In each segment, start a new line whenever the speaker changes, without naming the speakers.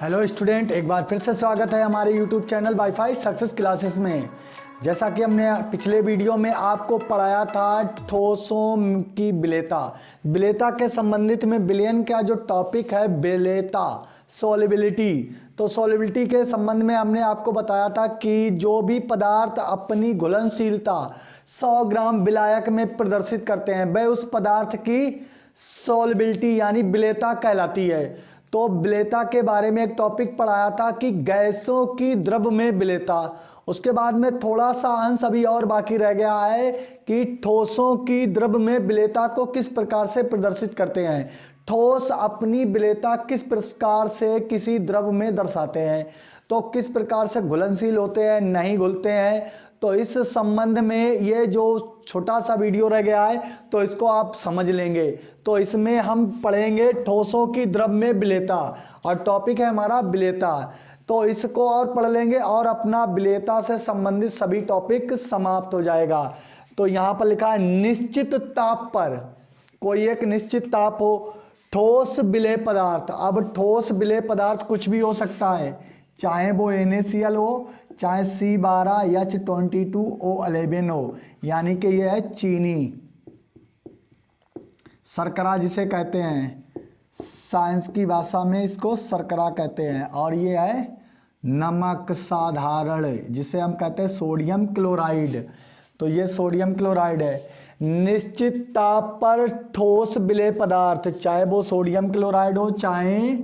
Hello student, एक बार फिर से स्वागत है हमारे YouTube channel wifi success classes में। जैसा कि हमने पिछले वीडियो में आपको पढ़ाया था ठोसों की विलेयता के संबंधित में विलयन का जो टॉपिक है विलेयता सॉल्युबिलिटी। तो सॉल्युबिलिटी के संबंध में हमने आपको बताया था कि जो भी पदार्थ अपनी घुलनशीलता 100 ग्राम विलायक में प्रदर्शित करते हैं वह उस पदार्थ की सॉल्युबिलिटी यानी विलेयता कहलाती है। तो विलेयता के बारे में एक टॉपिक पढ़ाया था कि गैसों की द्रव में विलेयता। उसके बाद में थोड़ा सा अंश अभी और बाकी रह गया है कि ठोसों की द्रव में विलेयता को किस प्रकार से प्रदर्शित करते हैं। ठोस अपनी विलेयता किस प्रकार से किसी द्रव में दर्शाते हैं, तो किस प्रकार से घुलनशील होते हैं, नहीं घुलते हैं। तो इस संबंध में ये जो छोटा सा वीडियो रह गया है तो इसको आप समझ लेंगे। तो इसमें हम पढ़ेंगे ठोसों की द्रव में विलेयता और टॉपिक है हमारा विलेयता। तो इसको और पढ़ लेंगे और अपना विलेयता से संबंधित सभी टॉपिक समाप्त हो जाएगा। तो यहाँ पर लिखा है निश्चित ताप पर, कोई एक निश्चित ताप हो, ठोस विलेय पदार्थ। अब ठोस विलेय पदार्थ कुछ भी हो सकता है, चाहे वो NaCl हो, चाहे C12H22O11 हो, यानी कि यह है चीनी, शर्करा जिसे कहते हैं, साइंस की भाषा में इसको शर्करा कहते हैं। और ये है नमक साधारण जिसे हम कहते हैं सोडियम क्लोराइड। तो ये सोडियम क्लोराइड है। निश्चित ताप पर ठोस विलेय पदार्थ, चाहे वो सोडियम क्लोराइड हो, चाहे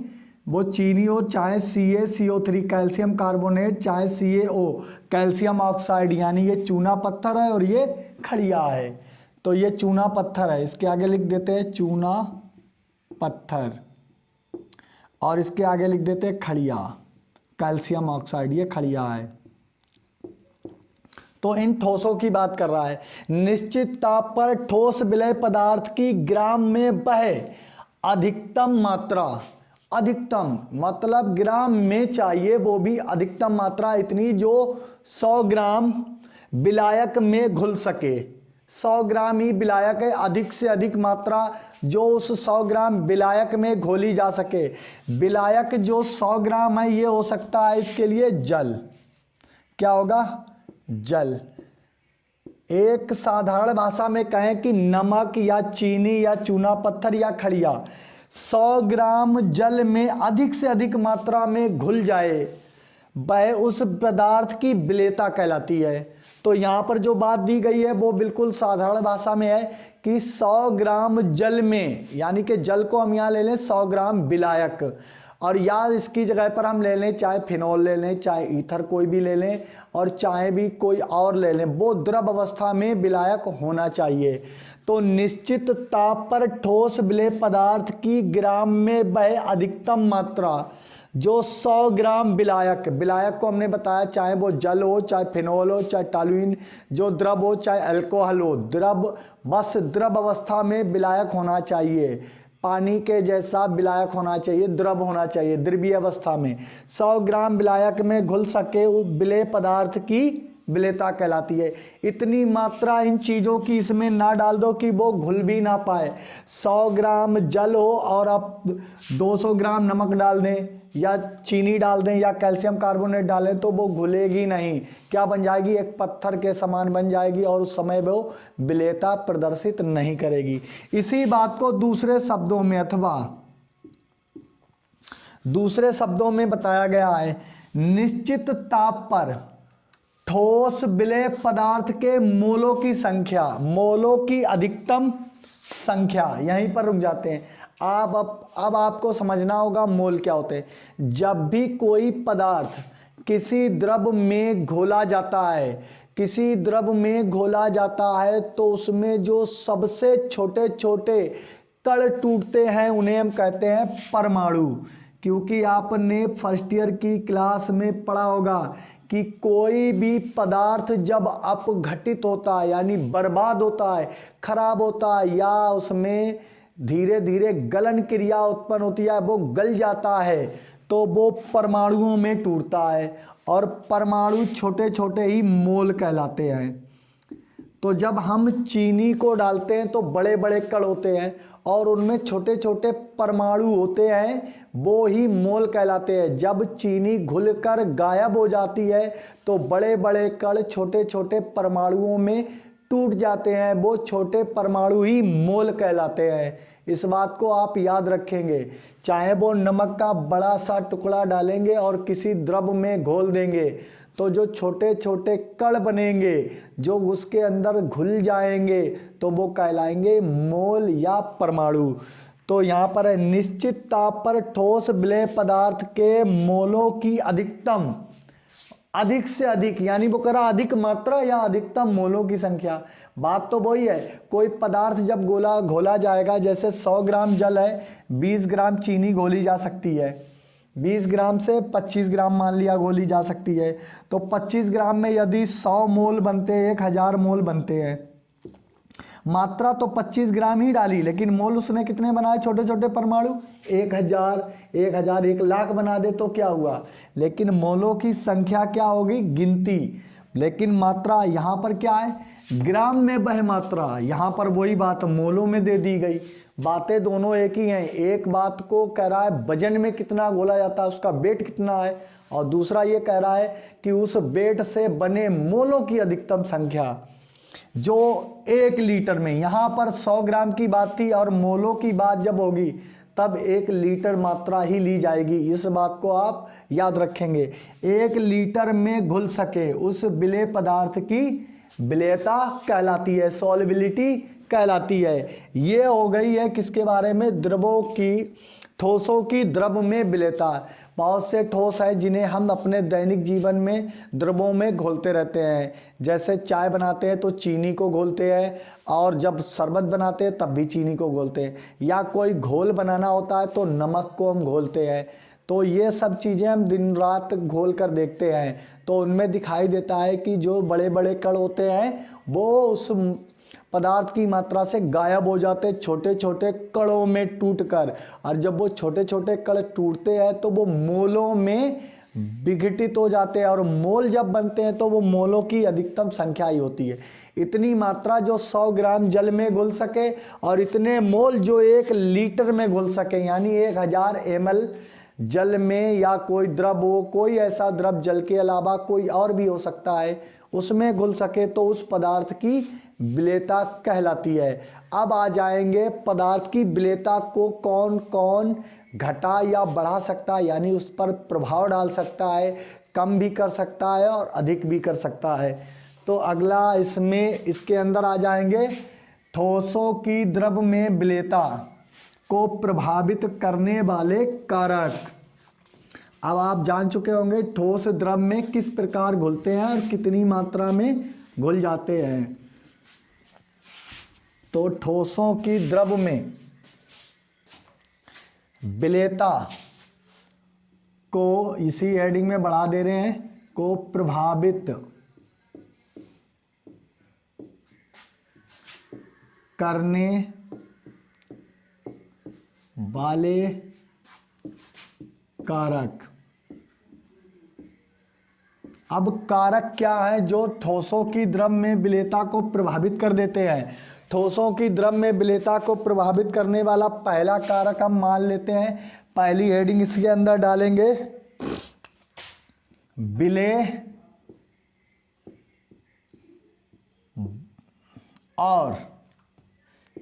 वो चीनी हो, चाहे CaCO3 कैल्शियम कार्बोनेट, चाहे CaO कैल्शियम ऑक्साइड, यानी ये चूना पत्थर है और ये खड़िया है। तो ये चूना पत्थर है, इसके आगे लिख देते हैं चूना पत्थर और इसके आगे लिख देते हैं खड़िया कैल्शियम ऑक्साइड, ये खड़िया है। तो इन ठोसों की बात कर रहा है। निश्चित ताप पर ठोस विलेय पदार्थ की ग्राम में वह अधिकतम मात्रा, अधिकतम मतलब ग्राम में चाहिए, वो भी अधिकतम मात्रा इतनी जो 100 ग्राम विलायक में घुल सके। 100 ग्राम ही विलायक है, अधिक से अधिक मात्रा जो उस 100 ग्राम विलायक में घोली जा सके। विलायक जो 100 ग्राम है ये हो सकता है इसके लिए जल, क्या होगा, जल। एक साधारण भाषा में कहें कि नमक या चीनी या चूना पत्थर या खड़िया 100 ग्राम जल में अधिक से अधिक मात्रा में घुल जाए, वह उस पदार्थ की विलेयता कहलाती है। तो यहाँ पर जो बात दी गई है वो बिल्कुल साधारण भाषा में है कि 100 ग्राम जल में, यानी कि जल को हम यहाँ ले लें 100 ग्राम विलायक, और या इसकी जगह पर हम ले लें चाहे फिनॉल ले लें, चाहे ईथर कोई भी ले लें, और चाहे भी कोई और ले लें, वो द्रव अवस्था में विलायक होना चाहिए। तो निश्चित ताप पर ठोस विलेय पदार्थ की ग्राम में वह अधिकतम मात्रा जो 100 ग्राम विलायक, विलायक को हमने बताया चाहे वो जल हो, चाहे फिनॉल हो, चाहे टॉल्यूइन जो द्रव हो, चाहे अल्कोहल हो, द्रव, बस द्रव अवस्था में विलायक होना चाहिए, पानी के जैसा विलायक होना चाहिए, द्रव होना चाहिए, द्रवीय अवस्था में 100 ग्राम विलायक में घुल सके विलेय पदार्थ की विलेयता कहलाती है। इतनी मात्रा इन चीज़ों की इसमें ना डाल दो कि वो घुल भी ना पाए। 100 ग्राम जल हो और आप 200 ग्राम नमक डाल दें या चीनी डाल दें या कैल्शियम कार्बोनेट डालें तो वो घुलेगी नहीं, क्या बन जाएगी, एक पत्थर के समान बन जाएगी और उस समय वो विलेयता प्रदर्शित नहीं करेगी। इसी बात को दूसरे शब्दों में अथवा दूसरे शब्दों में बताया गया है। निश्चित ताप पर ठोस विलेय पदार्थ के मोलों की संख्या, मोलों की अधिकतम संख्या, यहीं पर रुक जाते हैं। अब आपको समझना होगा मोल क्या होते हैं। जब भी कोई पदार्थ किसी द्रव में घोला जाता है, किसी द्रव में घोला जाता है तो उसमें जो सबसे छोटे छोटे कण टूटते हैं उन्हें हम कहते हैं परमाणु। क्योंकि आपने फर्स्ट ईयर की क्लास में पढ़ा होगा कि कोई भी पदार्थ जब अपघटित होता है यानी बर्बाद होता है, खराब होता है, या उसमें धीरे धीरे गलन क्रिया उत्पन्न होती है, वो गल जाता है, तो वो परमाणुओं में टूटता है और परमाणु छोटे छोटे ही मोल कहलाते हैं। तो जब हम चीनी को डालते हैं तो बड़े बड़े कण होते हैं और उनमें छोटे छोटे परमाणु होते हैं, वो ही मोल कहलाते हैं। जब चीनी घुलकर गायब हो जाती है तो बड़े बड़े कण छोटे छोटे परमाणुओं में टूट जाते हैं, वो छोटे परमाणु ही मोल कहलाते हैं। इस बात को आप याद रखेंगे। चाहे वो नमक का बड़ा सा टुकड़ा डालेंगे और किसी द्रव में घोल देंगे तो जो छोटे छोटे कण बनेंगे, जो उसके अंदर घुल जाएंगे, तो वो कहलाएंगे मोल या परमाणु। तो यहाँ पर है, निश्चित ताप पर ठोस विलेय पदार्थ के मोलों की अधिकतम, अधिक से अधिक, यानी वो कह रहा अधिक मात्रा या अधिकतम मोलों की संख्या। बात तो वही है, कोई पदार्थ जब घोला जाएगा, जैसे 100 ग्राम जल है, 20 ग्राम चीनी घोली जा सकती है, 20 ग्राम से 25 ग्राम मान लिया घोली जा सकती है, तो 25 ग्राम में यदि 100 मोल बनते हैं, 1000 मोल बनते हैं। मात्रा तो 25 ग्राम ही डाली, लेकिन मोल उसने कितने बनाए, छोटे छोटे परमाणु, 1000, 1000, 1,00,000 बना दे तो क्या हुआ, लेकिन मोलों की संख्या क्या होगी, गिनती। लेकिन मात्रा यहाँ पर क्या है, ग्राम में वह मात्रा, यहाँ पर वही बात मोलों में दे दी गई। बातें दोनों एक ही हैं। एक बात को कह रहा है वजन में कितना घोला जाता है, उसका वेट कितना है, और दूसरा ये कह रहा है कि उस वेट से बने मोलों की अधिकतम संख्या जो 1 लीटर में, यहाँ पर 100 ग्राम की बात थी और मोलों की बात जब होगी तब 1 लीटर मात्रा ही ली जाएगी। इस बात को आप याद रखेंगे। 1 लीटर में घुल सके उस विलेय पदार्थ की विलेयता कहलाती है, सॉल्युबिलिटी कहलाती है। ये हो गई है किसके बारे में, द्रवों की, ठोसों की द्रव में विलेयता। बहुत से ठोस हैं जिन्हें हम अपने दैनिक जीवन में द्रवों में घोलते रहते हैं। जैसे चाय बनाते हैं तो चीनी को घोलते हैं, और जब शरबत बनाते हैं तब भी चीनी को घोलते हैं, या कोई घोल बनाना होता है तो नमक को हम घोलते हैं। तो ये सब चीज़ें हम दिन रात घोल कर देखते हैं, तो उनमें दिखाई देता है कि जो बड़े बड़े कण होते हैं वो उस पदार्थ की मात्रा से गायब हो जाते, छोटे छोटे कणों में टूटकर। और जब वो छोटे छोटे कण टूटते हैं तो वो मोलों में विघटित हो जाते हैं, और मोल जब बनते हैं तो वो मोलों की अधिकतम संख्या ही होती है। इतनी मात्रा जो 100 ग्राम जल में घुल सके, और इतने मोल जो 1 लीटर में घुल सके, यानी 1000 ml जल में, या कोई द्रव हो, कोई ऐसा द्रव जल के अलावा कोई और भी हो सकता है, उसमें घुल सके तो उस पदार्थ की विलेयता कहलाती है। अब आ जाएंगे पदार्थ की विलेयता को कौन कौन घटा या बढ़ा सकता है, यानी उस पर प्रभाव डाल सकता है, कम भी कर सकता है और अधिक भी कर सकता है। तो अगला इसमें, इसके अंदर आ जाएंगे ठोसों की द्रव में विलेयता को प्रभावित करने वाले कारक। अब आप जान चुके होंगे ठोस द्रव में किस प्रकार घुलते हैं और कितनी मात्रा में घुल जाते हैं। तो ठोसों की द्रव में विलेयता को इसी हेडिंग में बढ़ा दे रहे हैं, को प्रभावित करने वाले कारक। अब कारक क्या है जो ठोसों की द्रव में विलेयता को प्रभावित कर देते हैं। ठोसों की द्रव में विलेयता को प्रभावित करने वाला पहला कारक हम मान लेते हैं, पहली हेडिंग इसके अंदर डालेंगे, विलेय और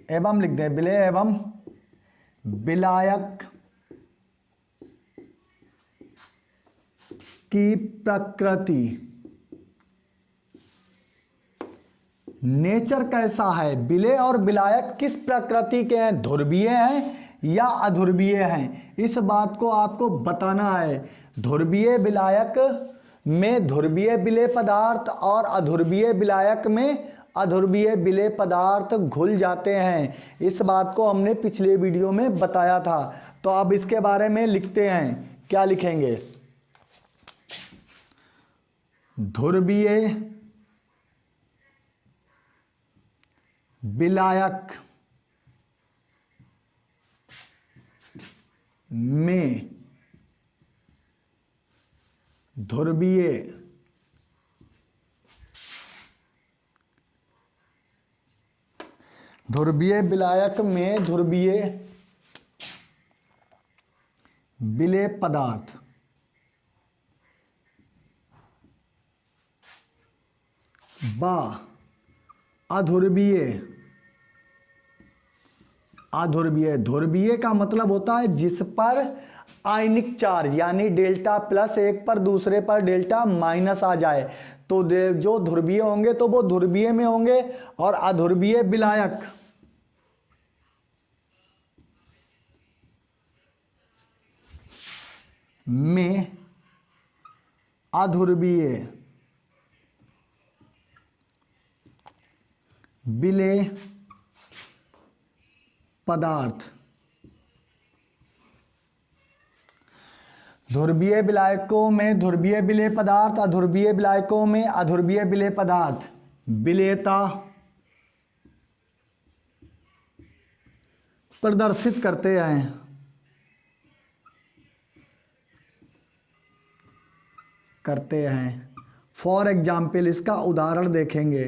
एवं लिख दें, विलेय एवं विलायक की प्रकृति, नेचर कैसा है, विलेय और विलायक किस प्रकृति के हैं, ध्रुवीय हैं या अध्रुवीय हैं, इस बात को आपको बताना है। ध्रुवीय विलायक में ध्रुवीय विलेय पदार्थ और अध्रुवीय विलायक में अध्रुवीय विलेय पदार्थ घुल जाते हैं। इस बात को हमने पिछले वीडियो में बताया था। तो अब इसके बारे में लिखते हैं, क्या लिखेंगे, ध्रुवीय विलायक में ध्रुवीय ध्रुवीय विलायक में ध्रुवीय विलेय पदार्थ व अध्रुवीय ध्रुवीय का मतलब होता है जिस पर आयनिक चार्ज यानी डेल्टा प्लस एक पर दूसरे पर डेल्टा माइनस आ जाए, तो जो ध्रुवीय होंगे तो वो ध्रुवीय में होंगे, और अध्रुवीय विलायक में अध्रुवीय विलेय पदार्थ ध्रुवीय विलायकों में ध्रुवीय विलेय पदार्थ, अध्रुवीय विलायकों में अध्रुवीय विलेय पदार्थ विलेयता प्रदर्शित करते हैं। फॉर एग्जाम्पल इसका उदाहरण देखेंगे।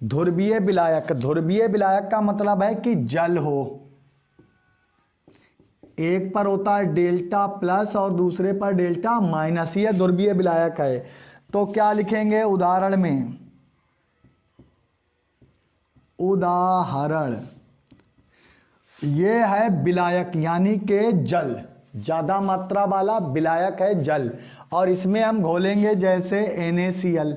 ध्रुवीय विलायक, ध्रुवीय विलायक का मतलब है कि जल हो, एक पर होता है डेल्टा प्लस और दूसरे पर डेल्टा माइनस, ये ध्रुवीय विलायक है। तो क्या लिखेंगे उदाहरण में? उदाहरण ये है विलायक यानी के जल, ज्यादा मात्रा वाला विलायक है जल, और इसमें हम घोलेंगे जैसे NaCl,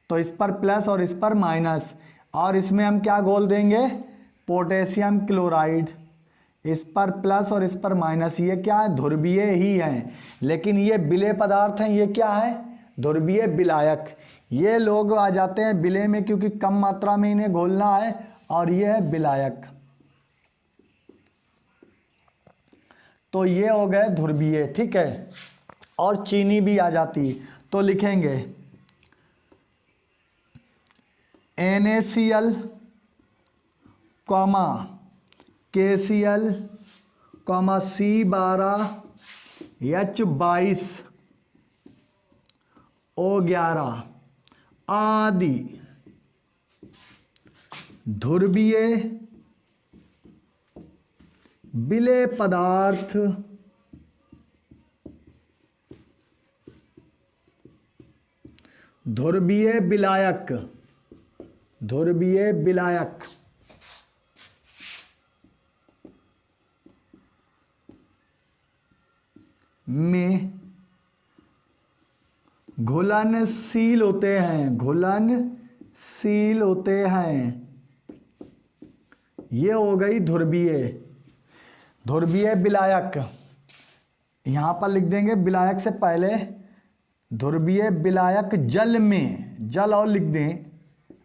तो इस पर प्लस और इस पर माइनस, और इसमें हम क्या घोल देंगे? पोटेशियम क्लोराइड, इस पर प्लस और इस पर माइनस। ये क्या है? ध्रुवीय ही हैं, लेकिन ये विलेय पदार्थ हैं। ये क्या है? ध्रुवीय विलायक। ये लोग आ जाते हैं विलेय में क्योंकि कम मात्रा में इन्हें घोलना है, और ये है विलायक। तो ये हो गए ध्रुवीय, ठीक है। और चीनी भी आ जाती, तो लिखेंगे NaCl, KCl, C12, H22, O11 आदि ध्रुवीय विलेय पदार्थ ध्रुवीय विलायक में घुलनशील होते हैं। ये हो गई ध्रुवीय विलायक। यहां पर लिख देंगे विलायक से पहले ध्रुवीय विलायक जल में, जल और लिख दें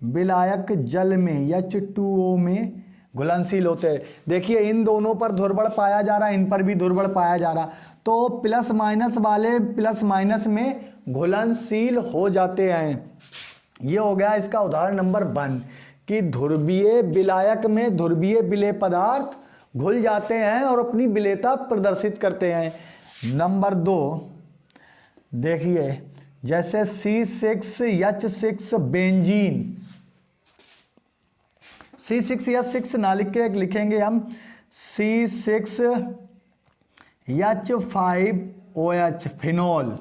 विलायक जल में H2O में घुलनशील होते हैं। देखिए इन दोनों पर ध्रुवण पाया जा रहा है, इन पर भी ध्रुवण पाया जा रहा, तो प्लस माइनस वाले प्लस माइनस में घुलनशील हो जाते हैं। ये हो गया इसका उदाहरण नंबर 1 कि ध्रुवीय विलायक में ध्रुवीय विलेय पदार्थ घुल जाते हैं और अपनी विलेयता प्रदर्शित करते हैं। नंबर 2 देखिए, जैसे C6H6 बेंजीन, C6H6 ना लिख के लिखेंगे हम C6H5OH फिनोल।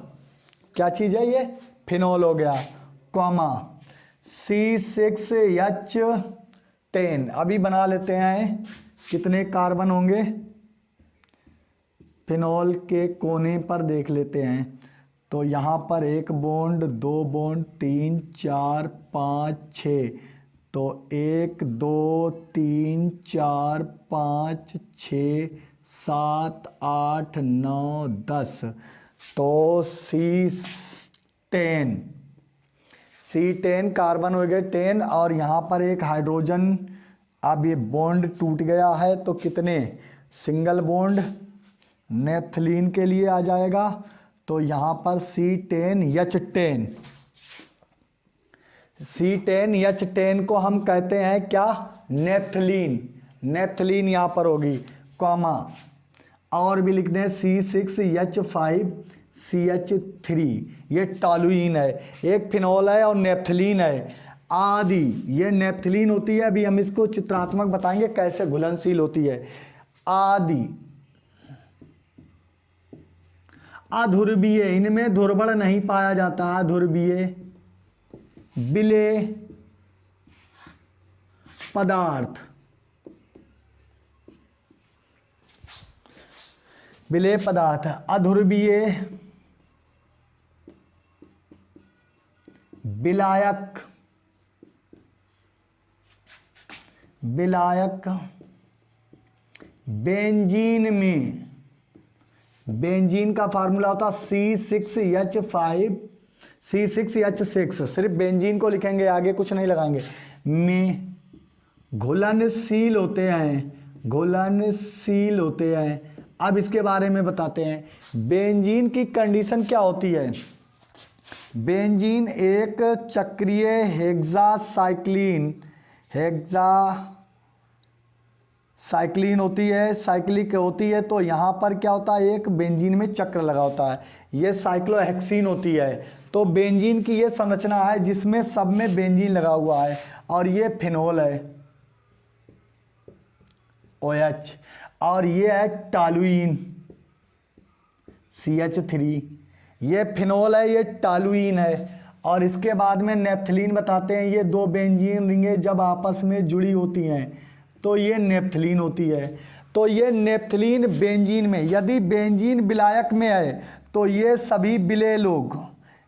क्या चीज है ये? फिनोल हो गया, कॉमा C6H10। अभी बना लेते हैं कितने कार्बन होंगे फिनोल के कोने पर देख लेते हैं। तो यहाँ पर 1 बॉन्ड 2 बॉन्ड 3 4 5 6, तो 1 2 3 4 5 6 7 8 9 10, तो C10 कार्बन हो गए 10, और यहाँ पर एक हाइड्रोजन, अब ये बॉन्ड टूट गया है तो कितने सिंगल बॉन्ड नेफ्थलीन के लिए आ जाएगा, तो यहाँ पर C10H10 को हम कहते हैं क्या? नेफ्थलीन यहाँ पर होगी, कॉमा और भी लिख दें C6H5CH3, ये टॉलुइन है, एक फिनोल है और नेफ्थलीन है। आदि, ये नेप्थलीन होती है। अभी हम इसको चित्रात्मक बताएंगे कैसे घुलनशील होती है। आदि अध्रुवीय, इनमें ध्रुवण नहीं पाया जाता। अध्रुवीय विलेय पदार्थ, विलेय पदार्थ, अध्रुवीय विलायक, विलायक बेंजीन में, बेंजीन का फार्मूला होता C6H5 C6H6, सिर्फ बेंजीन को लिखेंगे, आगे कुछ नहीं लगाएंगे, में घुलनशील होते हैं, घुलनशील होते हैं। अब इसके बारे में बताते हैं। बेंजीन की कंडीशन क्या होती है? बेंजीन एक चक्रीय हेक्सासाइक्लिन, हेक्सासाइक्लिन होती है, साइक्लिक होती है। तो यहाँ पर क्या होता है, एक बेंजीन में चक्र लगा होता है, ये साइक्लोहेक्सीन होती है। तो बेंजीन की ये संरचना है जिसमें सब में बेंजीन लगा हुआ है, और ये फिनोल है OH, और ये है टॉलुइन CH3, ये फिनोल है, ये टॉलुइन है। और इसके बाद में नेप्थलीन बताते हैं। ये दो बेंजीन रिंगें जब आपस में जुड़ी होती हैं तो ये नेप्थलीन होती है। तो ये नेप्थलीन बेंजीन में, यदि बेंजीन विलायक में है तो ये सभी विलेय लोग,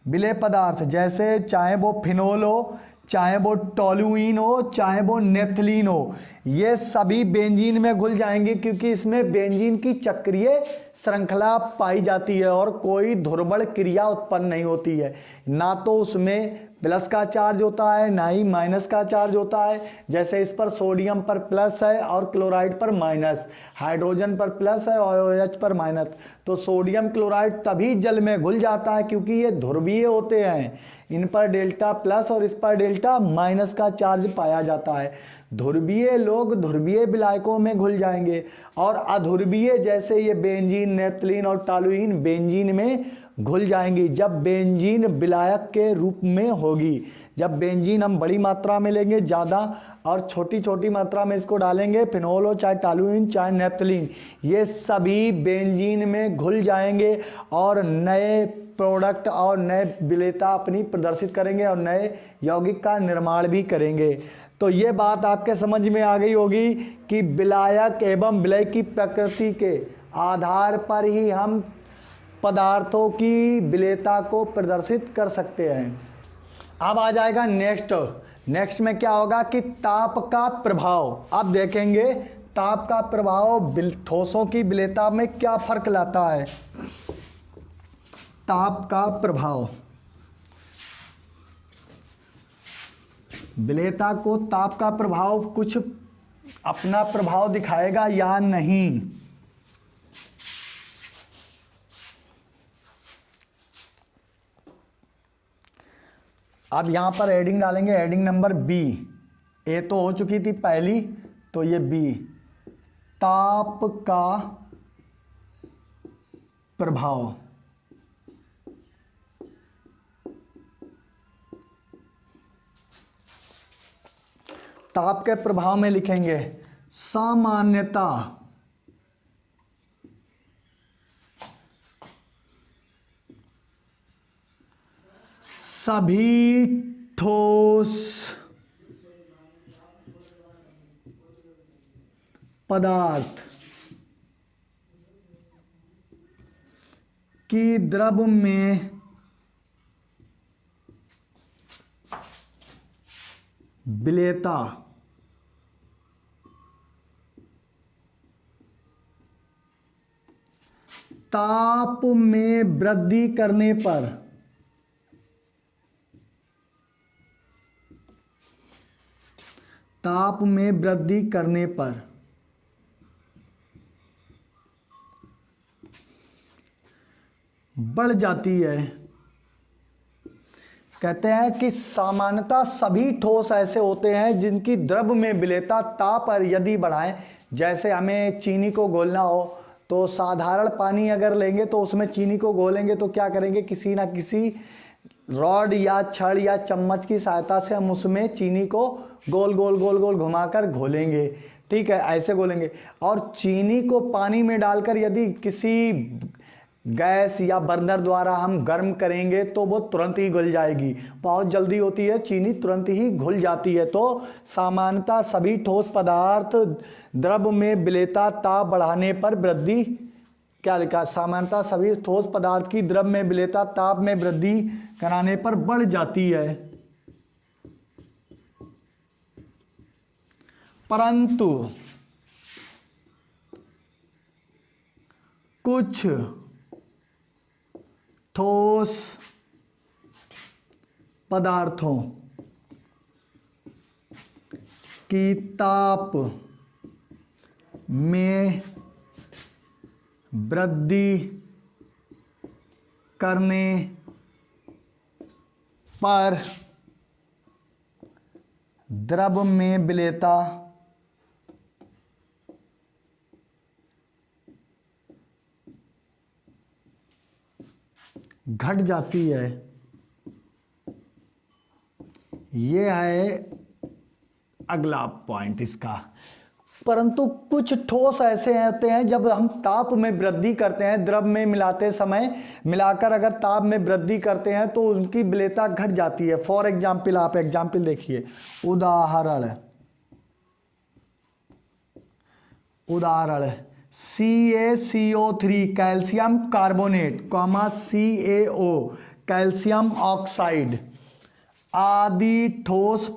विलेय पदार्थ, जैसे चाहे वो फिनोल हो, चाहे वो टॉलुइन हो, चाहे वो नेप्थलीन हो, ये सभी बेंजीन में घुल जाएंगे, क्योंकि इसमें बेंजीन की चक्रीय श्रृंखला पाई जाती है और कोई ध्रुवण क्रिया उत्पन्न नहीं होती है। ना तो उसमें प्लस का चार्ज होता है, ना ही माइनस का चार्ज होता है। जैसे इस पर सोडियम पर प्लस है और क्लोराइड पर माइनस, हाइड्रोजन पर प्लस है और OH पर माइनस। तो सोडियम क्लोराइड तभी जल में घुल जाता है क्योंकि ये ध्रुवीय होते हैं, इन पर डेल्टा प्लस और इस पर डेल्टा माइनस का चार्ज पाया जाता है। ध्रुवीय लोग ध्रुवीय विलायकों में घुल जाएंगे, और अध्रुवीय जैसे ये बेंजीन, नेप्थलीन और टॉलुइन बेंजीन में घुल जाएंगी जब बेंजीन विलायक के रूप में होगी। जब बेंजीन हम बड़ी मात्रा में लेंगे ज़्यादा, और छोटी छोटी मात्रा में इसको डालेंगे, फिनोल हो चाहे टॉलुइन चाहे नेप्थलीन, ये सभी बेंजीन में घुल जाएंगे और नए प्रोडक्ट और नए विलेयता अपनी प्रदर्शित करेंगे और नए यौगिक का निर्माण भी करेंगे। तो ये बात आपके समझ में आ गई होगी कि विलायक एवं विलेय की प्रकृति के आधार पर ही हम पदार्थों की विलेयता को प्रदर्शित कर सकते हैं। अब आ जाएगा नेक्स्ट में क्या होगा कि ताप का प्रभाव। अब देखेंगे ताप का प्रभाव ठोसों की विलेयता में क्या फर्क लाता है। ताप का प्रभाव, विलेयता को ताप का प्रभाव कुछ अपना प्रभाव दिखाएगा या नहीं। अब यहां पर हेडिंग डालेंगे, हेडिंग नंबर B। ए तो हो चुकी थी पहली, तो ये B, ताप का प्रभाव। ताप के प्रभाव में लिखेंगे सामान्यता सभी ठोस पदार्थ की द्रव में विलेयता ताप में वृद्धि करने पर बढ़ जाती है। कहते हैं कि सामान्यतः सभी ठोस ऐसे होते हैं जिनकी द्रव में विलेयता ताप पर यदि बढ़ाएं, जैसे हमें चीनी को घोलना हो तो साधारण पानी अगर लेंगे तो उसमें चीनी को घोलेंगे तो क्या करेंगे, किसी ना किसी रॉड या छड़ या चम्मच की सहायता से हम उसमें चीनी को गोल गोल गोल गोल घुमाकर घोलेंगे। ठीक है, ऐसे घोलेंगे। और चीनी को पानी में डालकर यदि किसी गैस या बर्नर द्वारा हम गर्म करेंगे तो वो तुरंत ही घुल जाएगी, बहुत जल्दी होती है, चीनी तुरंत ही घुल जाती है। तो सामान्यतः सभी ठोस पदार्थ द्रव में विलेयता ताप बढ़ाने पर वृद्धि, क्या लिखा, सामान्यतः सभी ठोस पदार्थ की द्रव में विलेयता ताप में वृद्धि कराने पर बढ़ जाती है, परंतु कुछ ठोस पदार्थों की ताप में वृद्धि करने पर द्रव में विलेयता घट जाती है। ये है अगला पॉइंट इसका। परंतु कुछ ठोस ऐसे होते हैं जब हम ताप में वृद्धि करते हैं, द्रव में मिलाते समय मिलाकर अगर ताप में वृद्धि करते हैं तो उनकी विलेयता घट जाती है। फॉर एग्जाम्पल, आप एग्जाम्पल देखिए, उदाहरण CaCO3 calcium carbonate, CaO calcium oxide आदि ठोस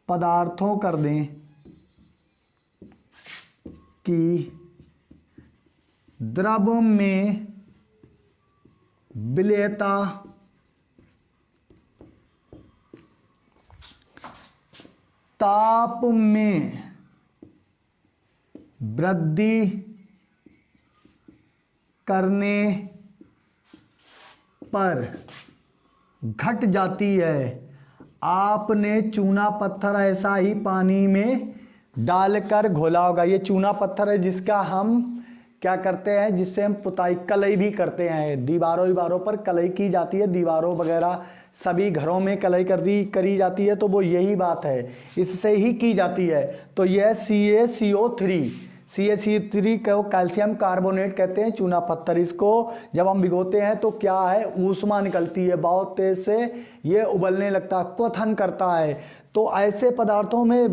पदार्थों कर दें कि द्रव में विलेयता ताप में वृद्धि करने पर घट जाती है। आपने चूना पत्थर ऐसा ही पानी में डालकर घोला होगा। ये चूना पत्थर है जिसका हम क्या करते हैं, जिससे हम पुताई कलई भी करते हैं। दीवारों पर कलई की जाती है, दीवारों वगैरह सभी घरों में कलई करी जाती है, तो वो यही बात है, इससे ही की जाती है। तो यह CaCO3 को कैल्शियम कार्बोनेट कहते हैं, चूना पत्थर। इसको जब हम भिगोते हैं तो क्या है, ऊष्मा निकलती है बहुत तेज से, ये उबलने लगता है, क्वथन करता है। तो ऐसे पदार्थों में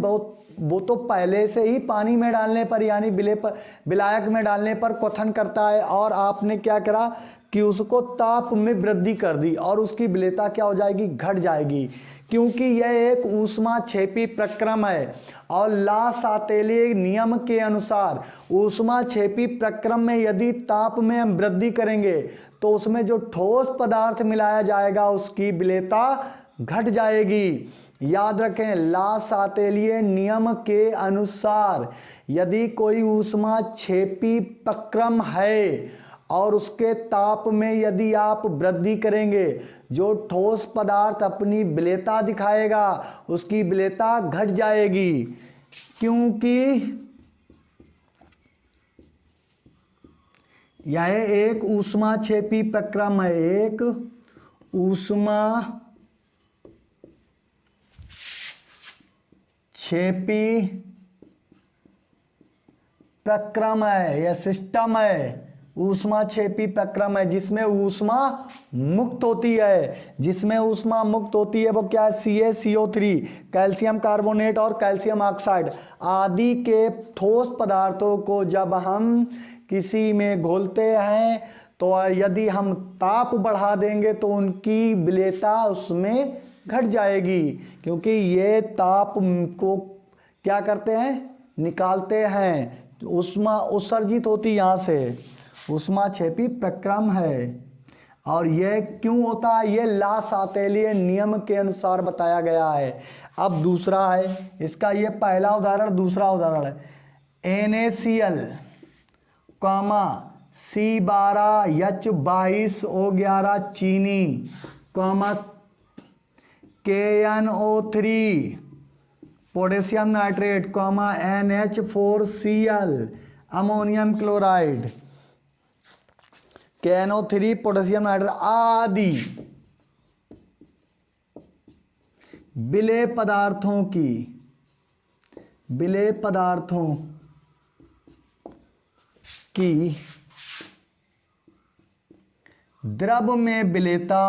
वो तो पहले से ही पानी में डालने पर यानी विलायक में डालने पर क्वथन करता है, और आपने क्या करा कि उसको ताप में वृद्धि कर दी और उसकी विलेयता क्या हो जाएगी, घट जाएगी, क्योंकि यह एक ऊष्माक्षेपी प्रक्रम है। और ला सातेली नियम के अनुसार ऊष्माक्षेपी प्रक्रम में यदि ताप में हम वृद्धि करेंगे तो उसमें जो ठोस पदार्थ मिलाया जाएगा उसकी विलेयता घट जाएगी। याद रखें, ला सातेलिय नियम के अनुसार यदि कोई ऊष्माक्षेपी प्रक्रम है और उसके ताप में यदि आप वृद्धि करेंगे, जो ठोस पदार्थ अपनी विलेयता दिखाएगा उसकी विलेयता घट जाएगी, क्योंकि यह एक ऊष्माक्षेपी प्रक्रम है, एक ऊष्माक्षेपी प्रक्रम है, यह सिस्टम है, ऊष्माक्षेपी प्रक्रम है जिसमें ऊष्मा मुक्त होती है। जिसमें ऊष्मा मुक्त होती है वो क्या है, CaCO3 कैल्शियम कार्बोनेट और कैल्शियम ऑक्साइड आदि के ठोस पदार्थों को जब हम किसी में घोलते हैं तो यदि हम ताप बढ़ा देंगे तो उनकी विलेयता उसमें घट जाएगी, क्योंकि ये ताप को क्या करते हैं, निकालते हैं, ऊष्मा उत्सर्जित होती यहाँ से, ऊष्माक्षेपी प्रक्रम है। और यह क्यों होता है, ये ला सातेलिय नियम के अनुसार बताया गया है। अब दूसरा है इसका, ये पहला उदाहरण, दूसरा उदाहरण है NaCl, C12H22O11 चीनी, KNO3 potassium nitrate, NH4Cl ammonium chloride, KNO3, potassium nitrate आदि विलेय पदार्थों की द्रव में विलेयता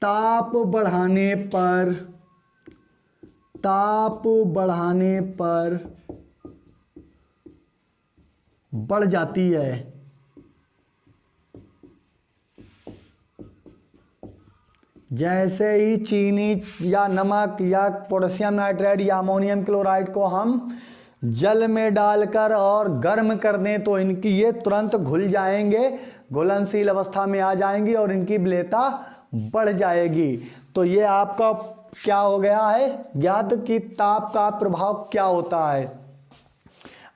ताप बढ़ाने पर बढ़ जाती है। जैसे ही चीनी या नमक या पोटेशियम नाइट्रेट या अमोनियम क्लोराइड को हम जल में डालकर और गर्म कर दें तो इनकी ये तुरंत घुल जाएंगे, घुलनशील अवस्था में आ जाएंगी और इनकी विलेयता बढ़ जाएगी। तो ये आपका क्या हो गया है ज्ञात कि ताप का प्रभाव क्या होता है।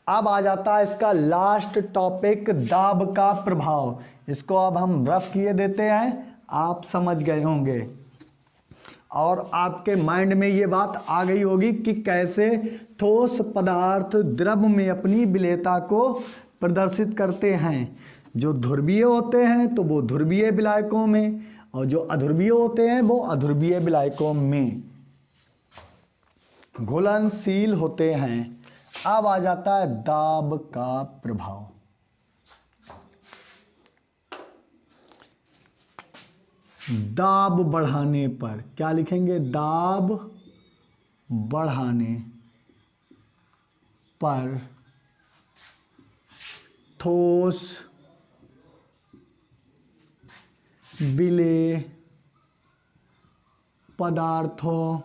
अब आ जाता है इसका लास्ट टॉपिक, दाब का प्रभाव। इसको अब हम रफ किए देते हैं, आप समझ गए होंगे और आपके माइंड में ये बात आ गई होगी कि कैसे ठोस पदार्थ द्रव में अपनी विलेयता को प्रदर्शित करते हैं। जो ध्रुवीय होते हैं तो वो ध्रुवीय विलायकों में, और जो अध्रुवीय होते हैं वो अध्रुवीय विलायकों में घुलनशील होते हैं। अब आ जाता है दाब का प्रभाव। दाब बढ़ाने पर क्या लिखेंगे, दाब बढ़ाने पर ठोस विलेय पदार्थों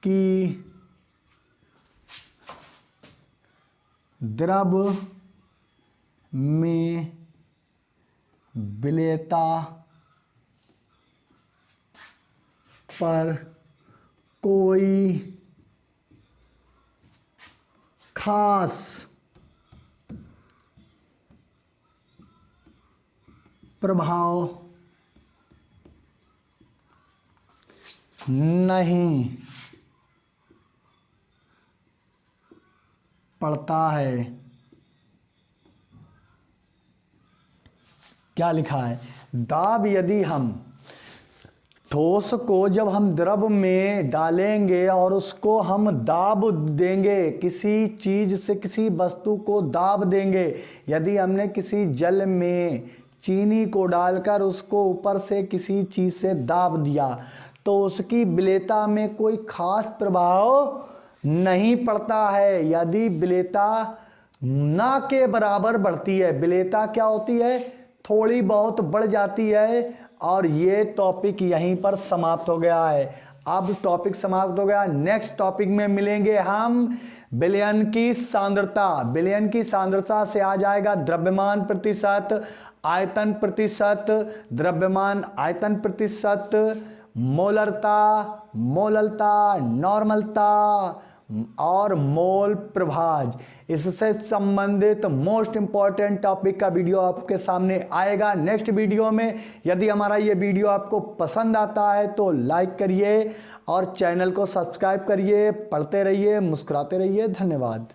की द्रव में विलेयता पर कोई खास प्रभाव नहीं पड़ता है। क्या लिखा है, दाब यदि हम ठोस को जब हम द्रव में डालेंगे और उसको हम दाब देंगे, किसी चीज से किसी वस्तु को दाब देंगे, यदि हमने किसी जल में चीनी को डालकर उसको ऊपर से किसी चीज से दाब दिया तो उसकी विलेयता में कोई खास प्रभाव नहीं पड़ता है। यदि विलेयता ना के बराबर बढ़ती है, विलेयता क्या होती है, थोड़ी बहुत बढ़ जाती है। और ये टॉपिक यहीं पर समाप्त हो गया है। अब टॉपिक समाप्त हो गया, नेक्स्ट टॉपिक में मिलेंगे हम विलयन की सांद्रता। विलयन की सांद्रता से आ जाएगा द्रव्यमान प्रतिशत, आयतन प्रतिशत, द्रव्यमान आयतन प्रतिशत, मोलरता, नॉर्मलता और मोल प्रभाज। इससे संबंधित मोस्ट इंपॉर्टेंट टॉपिक का वीडियो आपके सामने आएगा नेक्स्ट वीडियो में। यदि हमारा ये वीडियो आपको पसंद आता है तो लाइक करिए और चैनल को सब्सक्राइब करिए। पढ़ते रहिए, मुस्कुराते रहिए। धन्यवाद।